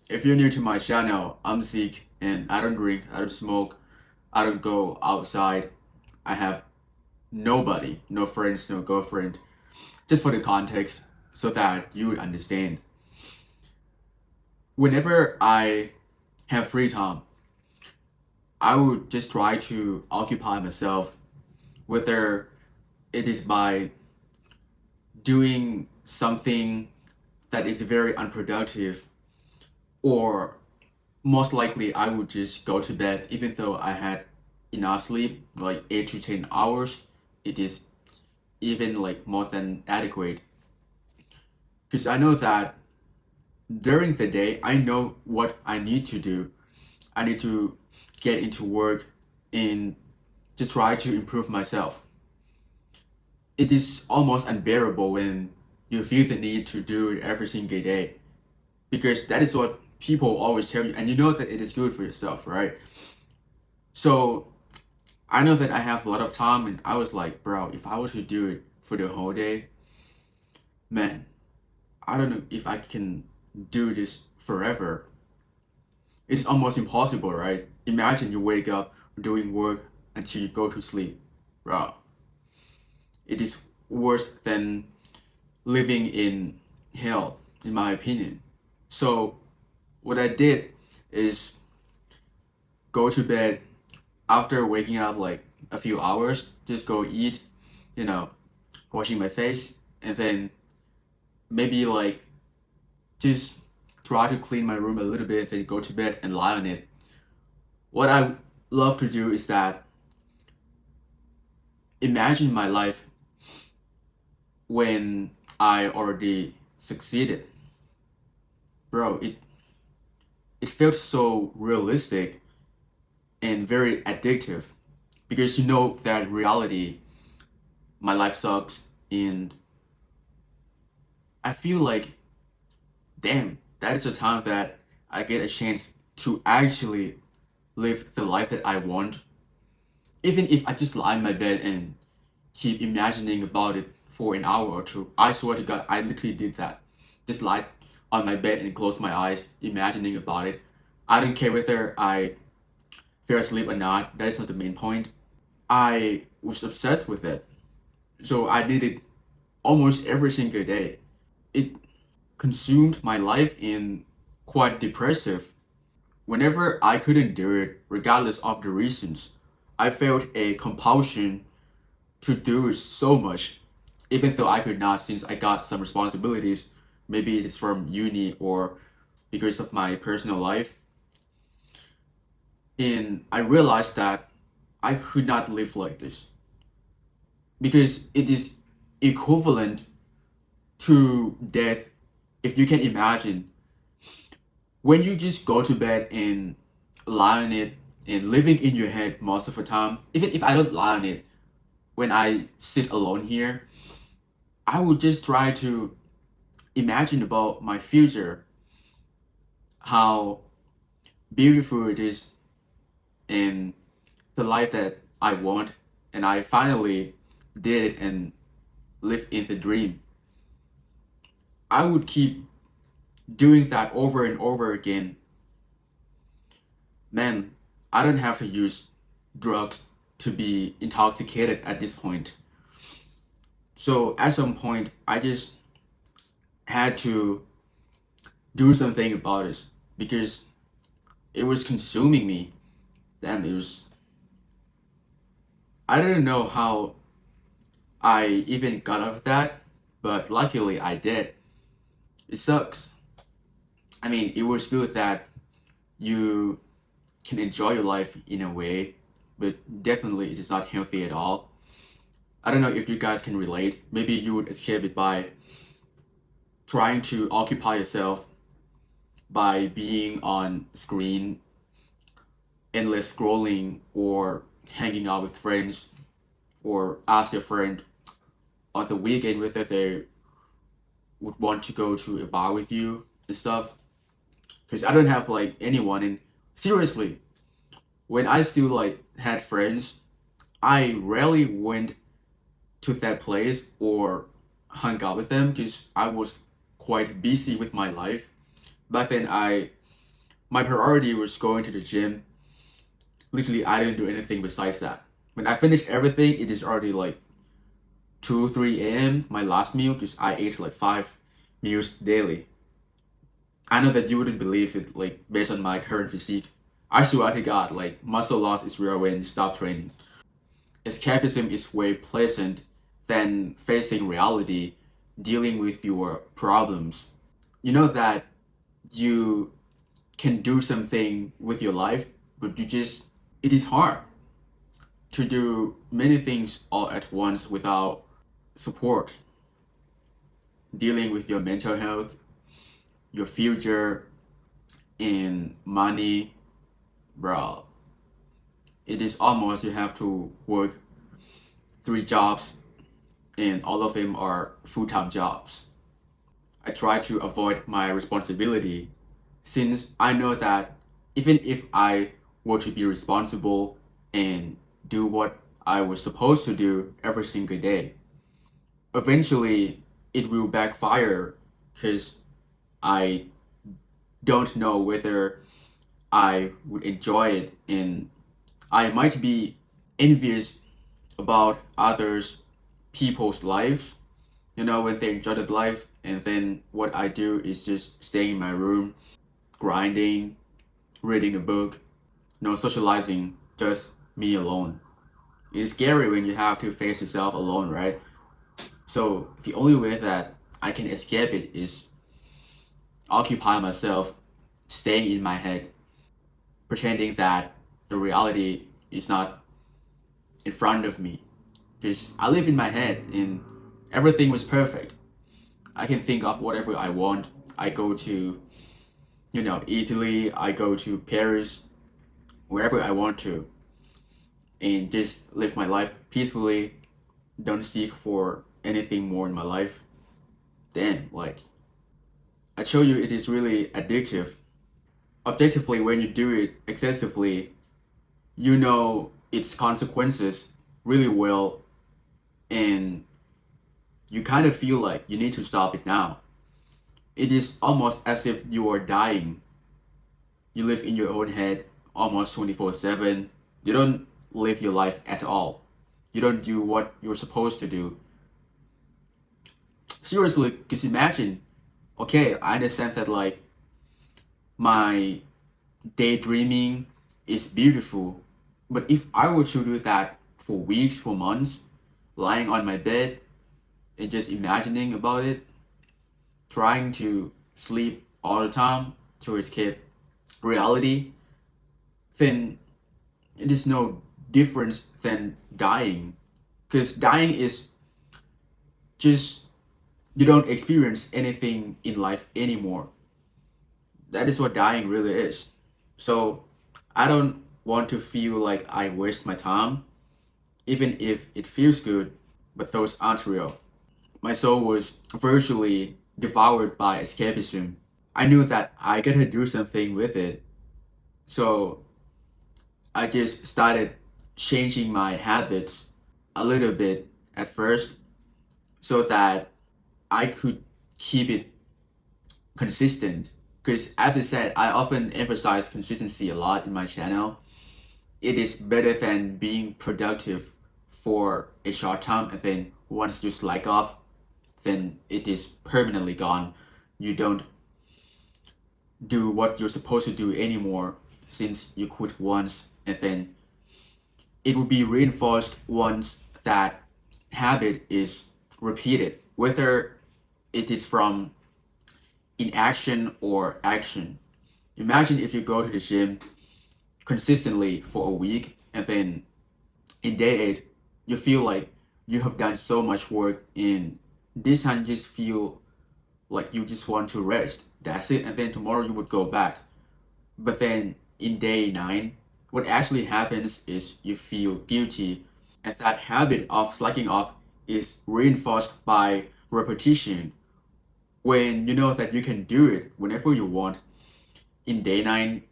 If you're new to my channel, I'm Zeke and I don't drink, I don't smoke, I don't go outside. I have nobody, no friends, no girlfriend. Just for the context so that you would understand. Whenever I have free time, I would just try to occupy myself, whether it is by doing something that is very unproductive, or most likely I would just go to bed even though I had enough sleep, like 8 to 10 hours. It is even like more than adequate. Because I know that during the day, I know what I need to do. I need to get into work and just try to improve myself. It is almost unbearable when you feel the need to do it every single day, because that is what people always tell you, and you know that it is good for yourself, right? So I know that I have a lot of time, and I was like, bro, if I were to do it for the whole day, man, I don't know if I can do this forever. It's almost impossible, right? Imagine you wake up doing work until you go to sleep. Bro, it is worse than living in hell, in my opinion. So, what I did is go to bed after waking up like a few hours, just go eat, you know, washing my face, and then maybe like just try to clean my room a little bit, then go to bed and lie on it. What I love to do is that imagine my life when I already succeeded. Bro, it felt so realistic and very addictive, because you know that reality, my life sucks, and I feel like, damn, that is a time that I get a chance to actually live the life that I want. Even if I just lie in my bed and keep imagining about it for an hour or two, I swear to God, I literally did that. Just lie on my bed and close my eyes, imagining about it. I don't care whether I fell asleep or not. That is not the main point. I was obsessed with it. So I did it almost every single day. It consumed my life in quite depressive. Whenever I couldn't do it, regardless of the reasons, I felt a compulsion to do it so much, even though I could not, since I got some responsibilities. Maybe it's from uni or because of my personal life. And I realized that I could not live like this, because it is equivalent to death. If you can imagine, when you just go to bed and lie on it and living in your head most of the time, even if I don't lie on it, when I sit alone here, I would just try to imagine about my future, how beautiful it is, and the life that I want, and I finally did it and lived in the dream. I would keep doing that over and over again. Man, I don't have to use drugs to be intoxicated at this point. So at some point, I just had to do something about it, because it was consuming me. Damn, it was. I don't know how I even got out of that, but luckily I did. It sucks. I mean, it was good that you can enjoy your life in a way, but definitely it is not healthy at all. I don't know if you guys can relate. Maybe you would escape it by trying to occupy yourself by being on screen, endless scrolling, or hanging out with friends, or ask your friend on the weekend whether they would want to go to a bar with you and stuff. Because I don't have like anyone, and seriously, when I still like had friends, I rarely went to that place or hung out with them, because I was quite busy with my life. Back then, I My priority was going to the gym. Literally, I didn't do anything besides that. When I finished everything, it is already like 2, 3 a.m. My last meal, because I ate like 5 meals daily. I know that you wouldn't believe it, like based on my current physique. I swear to God, like muscle loss is real when you stop training. Escapism is way pleasant than facing reality, dealing with your problems. You know that you can do something with your life, but it is hard to do many things all at once without support. Dealing with your mental health, your future, and money, bro. It is almost you have to work 3 jobs, and all of them are full-time jobs. I try to avoid my responsibility since I know that even if I were to be responsible and do what I was supposed to do every single day, eventually it will backfire because I don't know whether I would enjoy it, and I might be envious about others people's lives, when they enjoy their life, and then what I do is just staying in my room, grinding, reading a book, no socializing, just me alone. It's scary when you have to face yourself alone, right? So the only way that I can escape it is occupy myself, staying in my head, pretending that the reality is not in front of me. Just I live in my head and everything was perfect. I can think of whatever I want. I go to, Italy, I go to Paris, wherever I want to, and just live my life peacefully. Don't seek for anything more in my life. Then, like, I show you, it is really addictive. Objectively, when you do it excessively, you know its consequences really well, and you kind of feel like you need to stop it now. It is almost as if you are dying. You live in your own head almost 24/7. You don't live your life at all. You don't do what you're supposed to do. Seriously, because imagine, okay, I understand that like my daydreaming is beautiful, but if I were to do that for weeks, for months, lying on my bed and just imagining about it, trying to sleep all the time to escape reality, then it is no difference than dying. Because dying is just you don't experience anything in life anymore. That is what dying really is. So I don't want to feel like I waste my time, even if it feels good, but those aren't real. My soul was virtually devoured by escapism. I knew that I gotta do something with it. So I just started changing my habits a little bit at first so that I could keep it consistent. Because as I said, I often emphasize consistency a lot in my channel. It is better than being productive for a short time and then once you slack off, then it is permanently gone. You don't do what you're supposed to do anymore since you quit once, and then it will be reinforced once that habit is repeated, whether it is from inaction or action. Imagine if you go to the gym consistently for a week and then in day 8 you feel like you have done so much work, and this time you just feel like you just want to rest. That's it, and then tomorrow you would go back. But then in day 9, what actually happens is you feel guilty, and that habit of slacking off is reinforced by repetition. When you know that you can do it whenever you want, in day 9,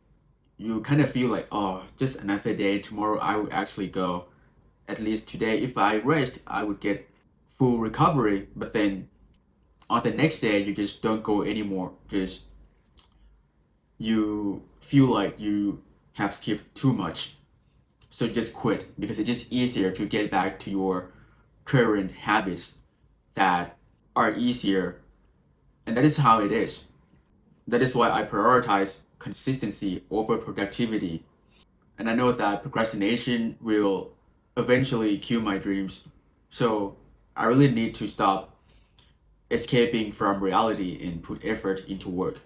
you kind of feel like, oh, just another day, tomorrow I will actually go. At least today, if I rest, I would get full recovery. But then on the next day, you just don't go anymore. Just you feel like you have skipped too much. So just quit, because it's just easier to get back to your current habits that are easier. And that is how it is. That is why I prioritize consistency over productivity. And I know that procrastination will eventually kill my dreams. So I really need to stop escaping from reality and put effort into work.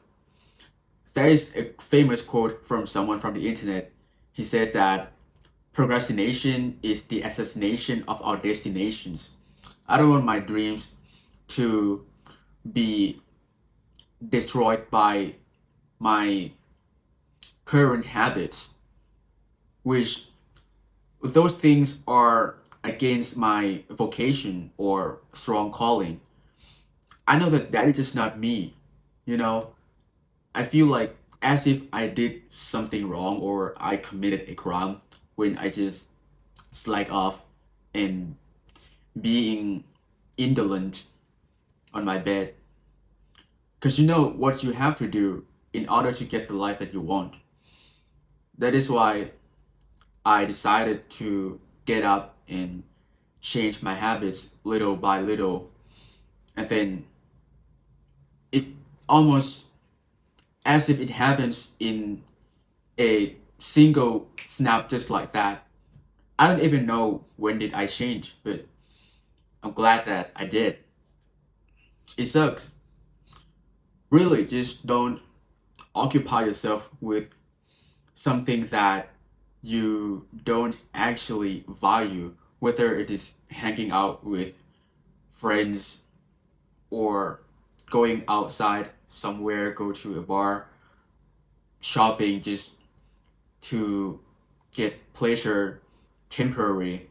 There is a famous quote from someone from the internet. He says that procrastination is the assassination of our destinations. I don't want my dreams to be destroyed by my current habits, which those things are against my vocation or strong calling. I know that that is just not me, you know. I feel like as if I did something wrong or I committed a crime when I just slack off and being indolent on my bed. Because you know what you have to do in order to get the life that you want. That is why I decided to get up and change my habits little by little. And then it almost as if it happens in a single snap just like that. I don't even know when did I change, but I'm glad that I did. It sucks. Really, just don't occupy yourself with something that you don't actually value, whether it is hanging out with friends or going outside somewhere, go to a bar, shopping just to get pleasure temporary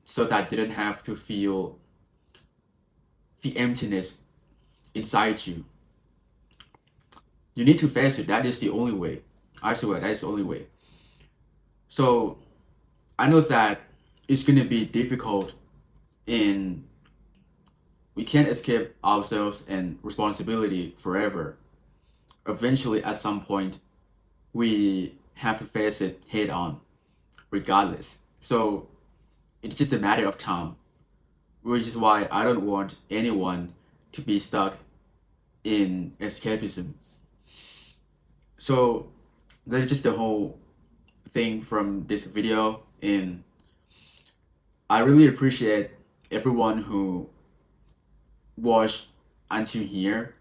so that didn't have to feel the emptiness inside you. You need to face it. That is the only way. I swear, that is the only way. So I know that it's gonna be difficult and we can't escape ourselves and responsibility forever. Eventually, at some point, we have to face it head on, regardless. So it's just a matter of time, which is why I don't want anyone to be stuck in escapism. So that's just the whole thing from this video, and I really appreciate everyone who watched until here.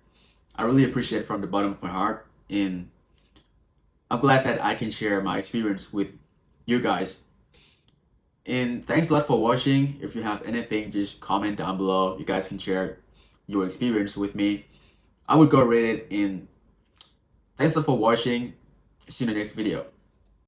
I really appreciate it from the bottom of my heart, and I'm glad that I can share my experience with you guys. And thanks a lot for watching. If you have anything, just comment down below. You guys can share your experience with me. I would go read it, and thanks a lot for watching. See you in the next video.